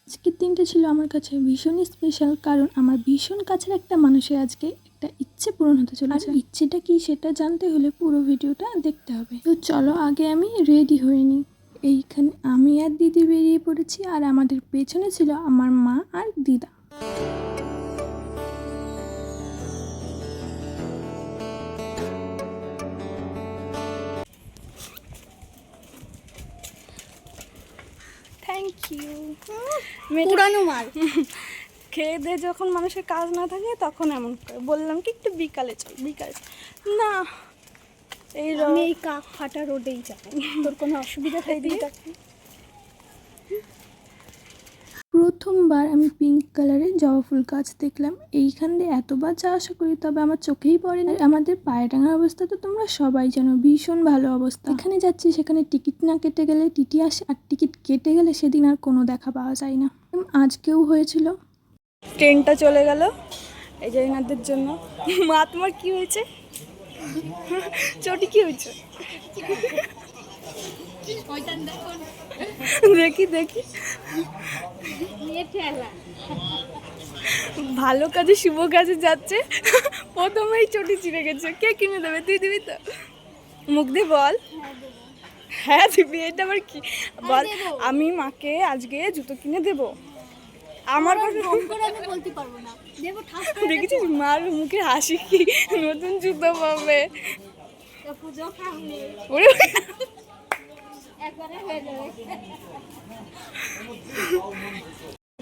আজকের দিনটা ছিল আমার কাছে ভীষণই স্পেশাল, কারণ আমার ভীষণ কাছের একটা মানুষের আজকে একটা ইচ্ছে পূরণ হতে চলেছে। আর ইচ্ছেটা কি সেটা জানতে হলে পুরো ভিডিওটা দেখতে হবে। তো চলো আগে আমি রেডি হয়ে নিই। এইখানে আমি আর দিদি বেরিয়ে পড়েছি, আর আমাদের পেছনে ছিল আমার মা আর দিদা। Thank you. পুরানো মাল খেয়ে দিয়ে যখন মানুষের কাজ না থাকে তখন এমন করে বললাম কি একটু বিকালে চল, বিকালে না এই কাক ফাটা রোডেই যাবো, তোর কোনো অসুবিধা থাকে দিয়ে। প্রথমবার আমি পিঙ্ক কালারের জবা ফুল গাছ দেখলাম। এইখান দিয়ে এতবার যাওয়া আসা করি, তবে আমার চোখেই পড়ে না। আমাদের পায়রাডাঙ্গার অবস্থা তো তোমরা সবাই জানো, ভীষণ ভালো অবস্থা। এখানে যাচ্ছি সেখানে টিকিট না কেটে গেলে টিটি আসে, আর টিকিট কেটে গেলে সেদিন আর কোনো দেখা পাওয়া যায় না। আজকেও হয়েছিল। ট্রেনটা চলে গেল এই যে এনাদের জন্য। মা তোমার কি হয়েছে? চটি কি হয়েছে? দেখি দেখি, ভালো কাজে শুভ কাজে যাচ্ছে, প্রথমেই চটি চিড়ে গেছে। কে কিনে দেবে? তুই দিবি তো? মুখ দিয়ে বল হ্যাঁ দিবি। এটা আবার কি বল? আমি মাকে আজকে জুতো কিনে দেবো। আমার কথা আমি বলতে পারবো না। দেখেছিস মার মুখে হাসি, কি নতুন জুতো পাবে।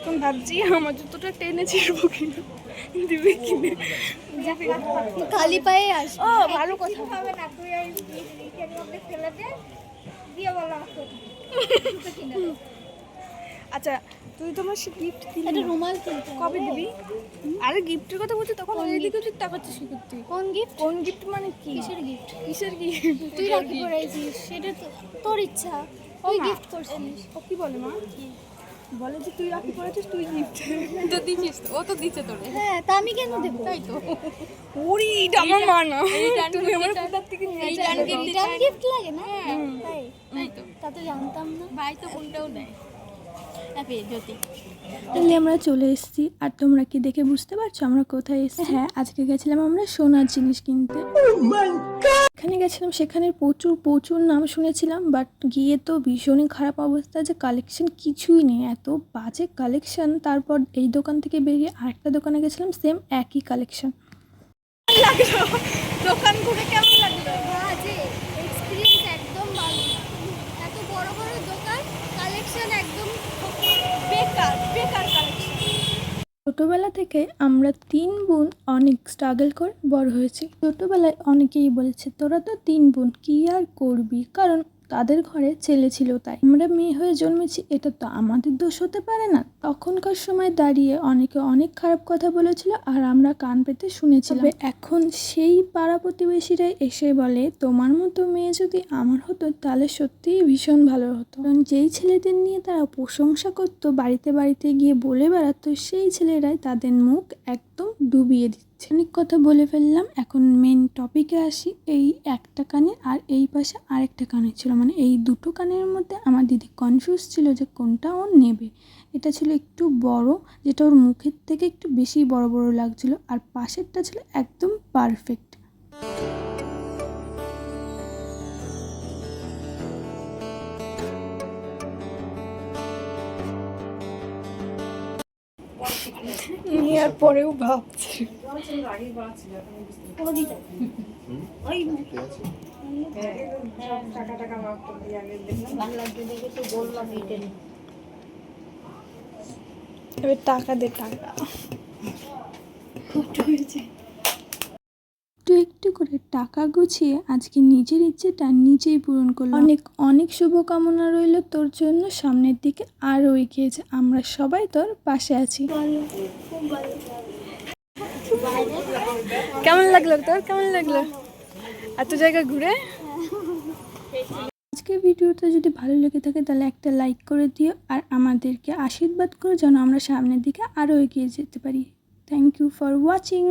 এখন ভাবছি আমার জুতোটা টেনে ছিড়বো কিনা, দিবি কিনে। খালি পায়ে আস। ও ভালো কথা। হবে না, তুই ওই মধ্যে ফেলে দে দিয়ে বল আমাকে কিনে দে। আচ্ছা তুই তোমার সে গিফট দিলি একটা না? রুমাল কিনতে কবে দিবি? আরে গিফটের কথা বলছি তখন এইদিকে তুই তাকাচ্ছিস কি করতে? কোন গিফট? কোন গিফট মানে কি? কিসের গিফট? কিসের গিফট? তুই রাখি পড়াইছিস, সেটা তো তোর ইচ্ছা, তুই গিফট করছিস। ও কি বলে মা? বলে যে তুই রাখি পড়েছিস, তুই গিফট তো দিছিস। ও তো দিচ্ছে তোরে। হ্যাঁ, তা আমি কেন দেবো? তাই তো। ওরে এটা আমার মা না, তুমি আমার কোথা থেকে নিয়ে রিটার্ন গিফট লাগে না? তাই তাই তো। তা তো জানতাম না। ভাই তো কোনটাও দেয়। জ্যোতি তাহলে আমরা চলে এসেছি। আর তোমরা কি দেখে বুঝতে পারছো আমরা কোথায় এসেছি? হ্যাঁ, আজকে গেছিলাম আমরা সোনার জিনিস কিনতে। এখানে গেছিলাম, সেখানে প্রচুর প্রচুর নাম শুনেছিলাম, বাট গিয়ে তো ভীষণই খারাপ অবস্থা, যে কালেকশন কিছুই নেই, এত বাজে কালেকশন। তারপর এই দোকান থেকে বেরিয়ে আরেকটা দোকানে গেছিলাম, সেম একই কালেকশন। লাগলো দোকান ঘুরে কেমন লাগলো? বাজে এক্সপেরিয়েন্স, একদম ভালো না। এত বড় বড় দোকান, কালেকশন একদম বেকার বেকার কালেকশন। ছোটোবেলা থেকে আমরা 3 বোন অনেক স্ট্রাগল করে বড় হয়েছি। ছোটোবেলায় অনেকেই বলেছে তোরা তো 3 বোন কী আর করবি, কারণ তাদের ঘরে ছেলে ছিল তাই। আমরা মেয়ে হয়ে জন্মেছি, এটা তো আমাদের দোষ হতে পারে না। তখনকার সময় দাঁড়িয়ে অনেকে অনেক খারাপ কথা বলেছিল, আর আমরা কান পেতে শুনেছিলাম। এখন সেই পাড়া প্রতিবেশীরাই এসে বলে তোমার মতো মেয়ে যদি আমার হতো তাহলে সত্যিই ভীষণ ভালো হতো। কারণ যেই ছেলেদের নিয়ে তারা প্রশংসা করতো, বাড়িতে বাড়িতে গিয়ে বলে বেড়াতো, সেই ছেলেরাই তাদের মুখ একদম ডুবিয়ে দিচ্ছে। অনেক কথা বলে ফেললাম, এখন মেন টপিকে আসি। এই একটা কানে আর এই পাশে আরেকটা কানে ছিল, মানে এই দুটো কানের মধ্যে আমার দিদি কনফিউজ ছিল যে কোনটা ও নেবে। এটা ছিল একটু বড়, যেটা ওর মুখের থেকে একটু বেশি বড় বড় লাগছিল, আর পাশেরটা ছিল একদম পারফেক্ট। নেওয়ার পরেও ভাবছি এবার টাকা দে, টাকা একটু একটু করে টাকা গুছিয়ে আজকে নিজের ইচ্ছেটা নিজেই পূরণ করলাম। অনেক অনেক শুভকামনা রইল তোর জন্য, সামনের দিকে আরও এগিয়ে যা। আমরা সবাই তোর পাশে আছি। কেমন লাগলো তোর? কেমন লাগলো এত জায়গা ঘুরে? আজকের ভিডিওটা যদি ভালো লেগে থাকে তাহলে একটা লাইক করে দিও, আর আমাদেরকে আশীর্বাদ করো যেন আমরা সামনের দিকে আরও এগিয়ে যেতে পারি। Thank you for watching.